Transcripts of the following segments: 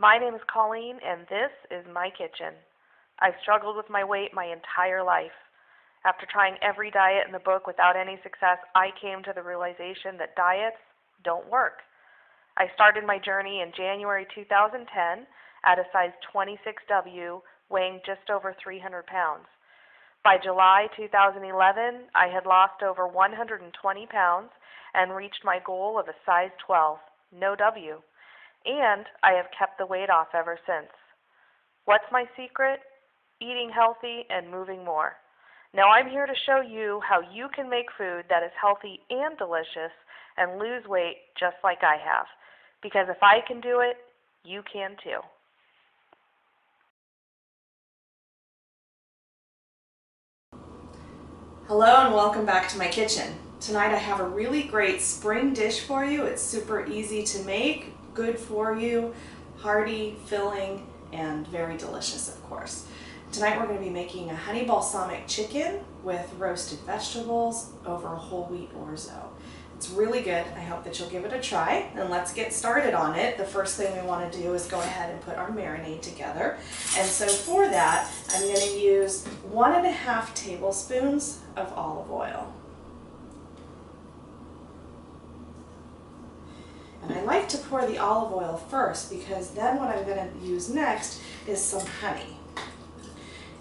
My name is Colleen, and this is my kitchen. I've struggled with my weight my entire life. After trying every diet in the book without any success, I came to the realization that diets don't work. I started my journey in January 2010 at a size 26W, weighing just over 300 pounds. By July 2011, I had lost over 120 pounds and reached my goal of a size 12, no W. And I have kept the weight off ever since. What's my secret? Eating healthy and moving more. Now I'm here to show you how you can make food that is healthy and delicious and lose weight just like I have. Because if I can do it, you can too. Hello and welcome back to my kitchen. Tonight I have a really great spring dish for you. It's super easy to make, good for you, hearty, filling, and very delicious, of course. Tonight we're going to be making a honey balsamic chicken with roasted vegetables over a whole wheat orzo. It's really good. I hope that you'll give it a try, and let's get started on it. The first thing we want to do is go ahead and put our marinade together. And so for that, I'm going to use 1.5 tablespoons of olive oil. And I like to pour the olive oil first because then what I'm going to use next is some honey.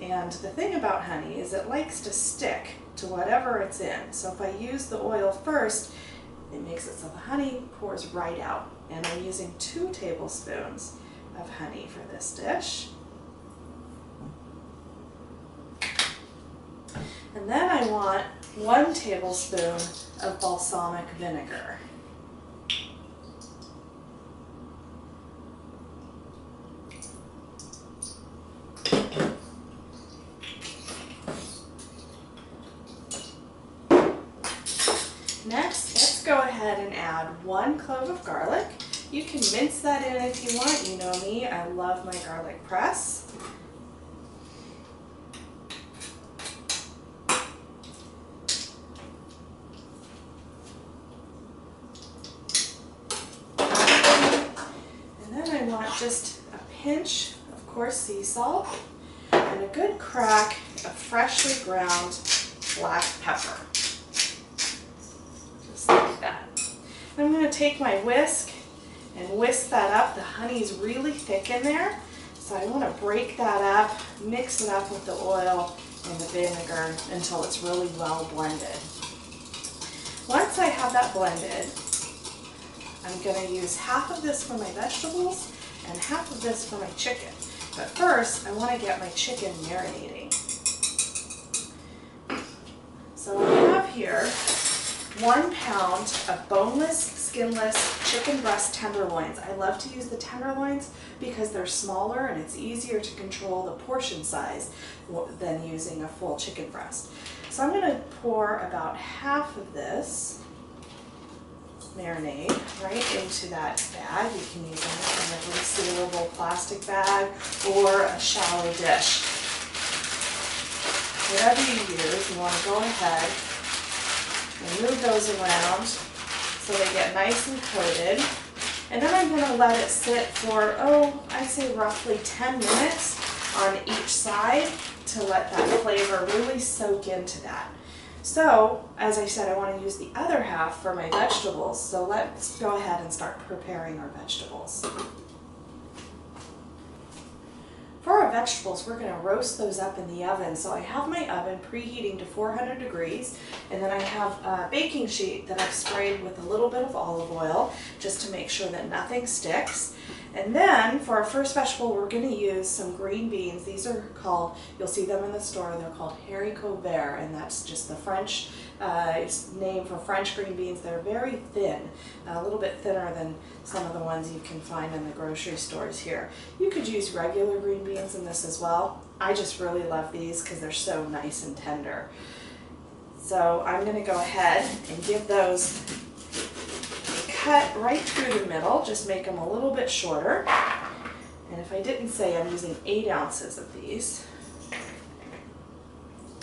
And the thing about honey is it likes to stick to whatever it's in. So if I use the oil first, it makes it so the honey pours right out. And I'm using 2 tablespoons of honey for this dish. And then I want 1 tablespoon of balsamic vinegar. Next, let's go ahead and add 1 clove of garlic. You can mince that in if you want. You know me, I love my garlic press. And then I want just a pinch of coarse sea salt and a good crack of freshly ground black pepper. Like that. I'm going to take my whisk and whisk that up. The honey's really thick in there, so I want to break that up, mix it up with the oil and the vinegar until it's really well blended. Once I have that blended, I'm going to use half of this for my vegetables and half of this for my chicken. But first, I want to get my chicken marinating. So I have here 1 pound of boneless, skinless chicken breast tenderloins. I love to use the tenderloins because they're smaller and it's easier to control the portion size than using a full chicken breast. So I'm going to pour about half of this marinade right into that bag. You can use any kind of resealable plastic bag or a shallow dish. Whatever you use, you want to go ahead and move those around so they get nice and coated. And then I'm going to let it sit for, I'd say roughly 10 minutes on each side to let that flavor really soak into that. So, as I said, I want to use the other half for my vegetables. So let's go ahead and start preparing our vegetables. For our vegetables, we're going to roast those up in the oven. So I have my oven preheating to 400 degrees, and then I have a baking sheet that I've sprayed with a little bit of olive oil just to make sure that nothing sticks. And then for our first vegetable, we're going to use some green beans. These are called, you'll see them in the store, they're called haricots verts, and that's just the French name for French green beans. They're very thin, a little bit thinner than some of the ones you can find in the grocery stores here. You could use regular green beans in this as well. I just really love these because they're so nice and tender. So I'm going to go ahead and give those cut right through the middle, just make them a little bit shorter. And if I didn't say, I'm using 8 ounces of these.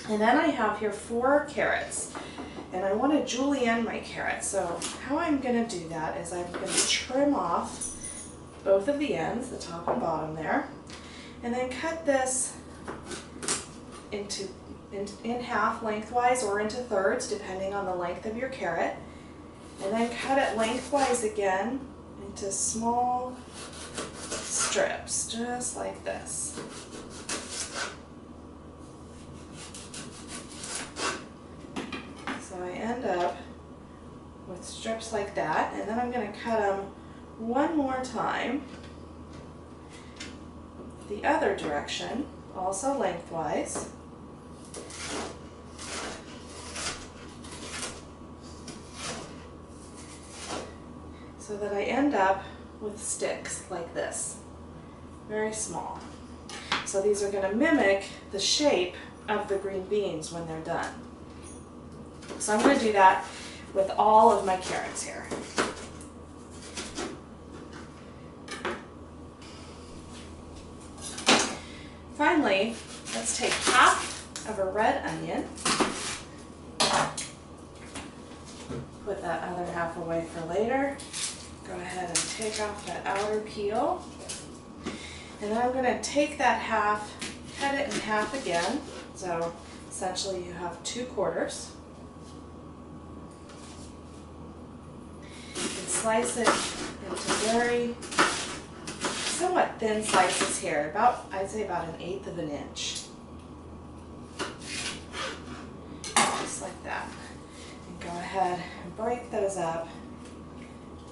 And then I have here 4 carrots, and I want to julienne my carrots. So how I'm going to do that is I'm going to trim off both of the ends, the top and bottom there, and then cut this in half lengthwise or into thirds depending on the length of your carrot, and then cut it lengthwise again into small strips, just like this. So I end up with strips like that, and then I'm going to cut them one more time the other direction, also lengthwise. So that I end up with sticks like this, very small. So these are going to mimic the shape of the green beans when they're done. So I'm going to do that with all of my carrots here. Finally, let's take half of a red onion, put that other half away for later. Go ahead and take off that outer peel. And then I'm going to take that half, cut it in half again. So essentially you have 2/4. And slice it into very somewhat thin slices here, about, I'd say about 1/8 of an inch. Just like that. And go ahead and break those up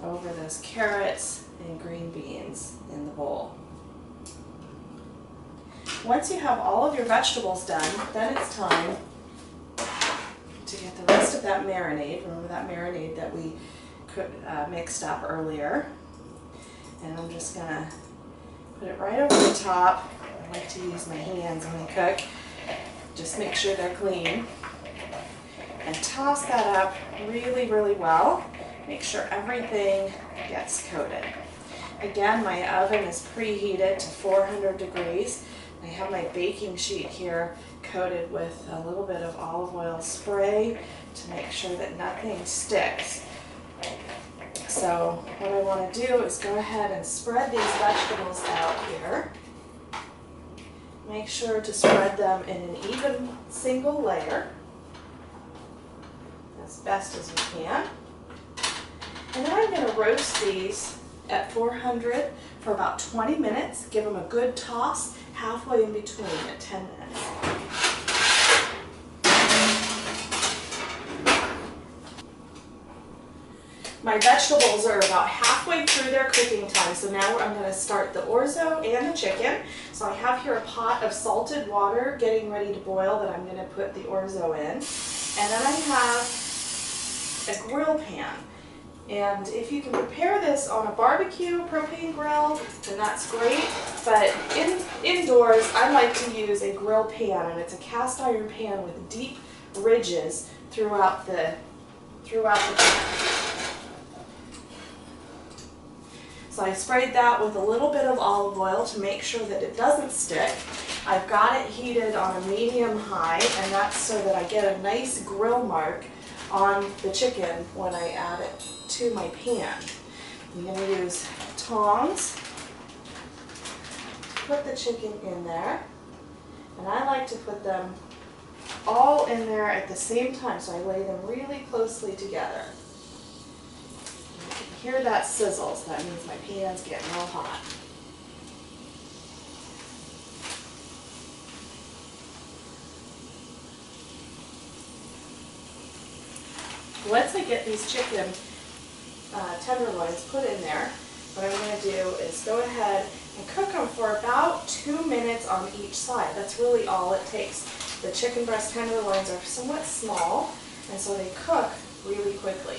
over those carrots and green beans in the bowl. Once you have all of your vegetables done, then it's time to get the rest of that marinade. Remember that marinade that we mixed up earlier? And I'm just gonna put it right over the top. I like to use my hands when I cook. Just make sure they're clean. And toss that up really, really well. Make sure everything gets coated. Again, my oven is preheated to 400 degrees. I have my baking sheet here coated with a little bit of olive oil spray to make sure that nothing sticks. So what I want to do is go ahead and spread these vegetables out here. Make sure to spread them in an even single layer as best as you can. And then I'm going to roast these at 400 for about 20 minutes. Give them a good toss halfway in between at 10 minutes. My vegetables are about halfway through their cooking time, so now I'm going to start the orzo and the chicken. So I have here a pot of salted water getting ready to boil that I'm going to put the orzo in. And then I have a grill pan. And if you can prepare this on a barbecue propane grill, then that's great. But indoors, I like to use a grill pan, and it's a cast iron pan with deep ridges throughout the pan. So I sprayed that with a little bit of olive oil to make sure that it doesn't stick. I've got it heated on a medium high, and that's so that I get a nice grill mark on the chicken when I add it to my pan. I'm going to use tongs, put the chicken in there, and I like to put them all in there at the same time, so I lay them really closely together. You can hear that sizzle, so that means my pan's getting real hot. Once I get these chicken tenderloins put in there, what I'm going to do is go ahead and cook them for about 2 minutes on each side. That's really all it takes. The chicken breast tenderloins are somewhat small, and so they cook really quickly.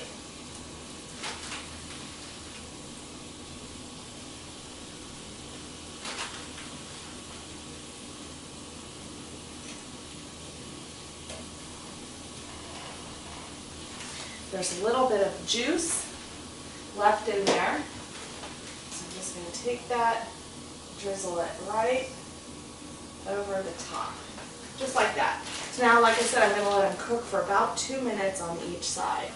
There's a little bit of juice left in there, so I'm just going to take that, drizzle it right over the top, just like that. So now, like I said, I'm going to let them cook for about 2 minutes on each side.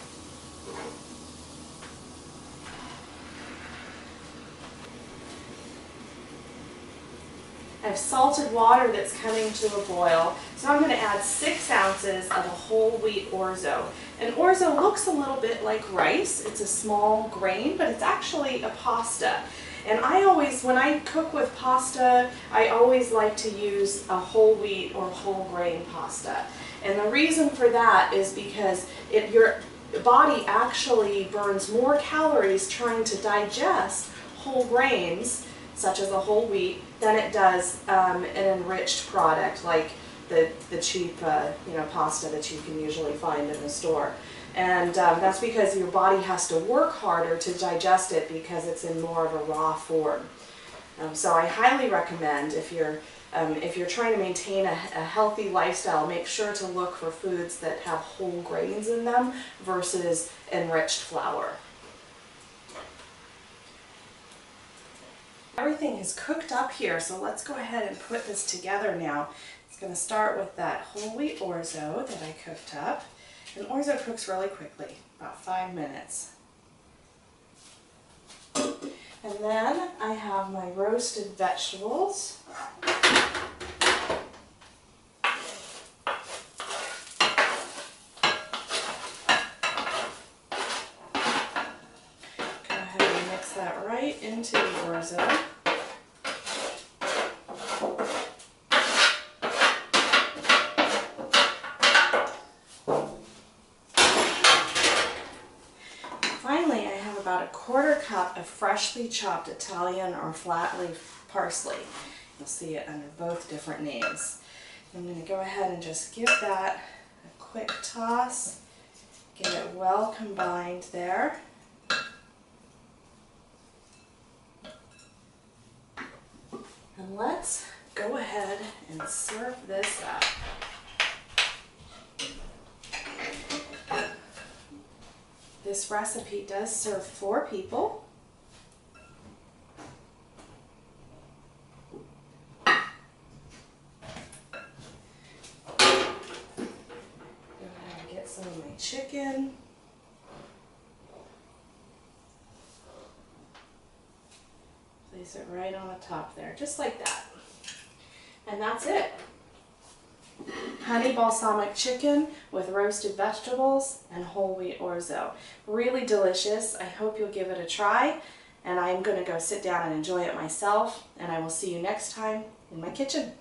I have salted water that's coming to a boil. So I'm going to add 6 ounces of a whole wheat orzo. And orzo looks a little bit like rice. It's a small grain, but it's actually a pasta. And I always, when I cook with pasta, I always like to use a whole wheat or whole grain pasta. And the reason for that is because your body actually burns more calories trying to digest whole grains, such as a whole wheat, than it does an enriched product like the cheap pasta that you can usually find in the store. And that's because your body has to work harder to digest it because it's in more of a raw form. So I highly recommend, if you're trying to maintain a healthy lifestyle, make sure to look for foods that have whole grains in them versus enriched flour. Everything is cooked up here, so let's go ahead and put this together now. It's going to start with that whole wheat orzo that I cooked up. And orzo cooks really quickly, about 5 minutes. And then I have my roasted vegetables. Go ahead and mix that right into the orzo. Finally, I have about a 1/4 cup of freshly chopped Italian or flat leaf parsley. You'll see it under both different names. I'm going to go ahead and just give that a quick toss, get it well combined there. And let's go ahead and serve this up. This recipe does serve 4 people. Go ahead and get some of my chicken. Place it right on the top there, just like that. And that's it. Honey balsamic chicken with roasted vegetables and whole wheat orzo. Really delicious. I hope you'll give it a try, and I'm going to go sit down and enjoy it myself, and I will see you next time in my kitchen.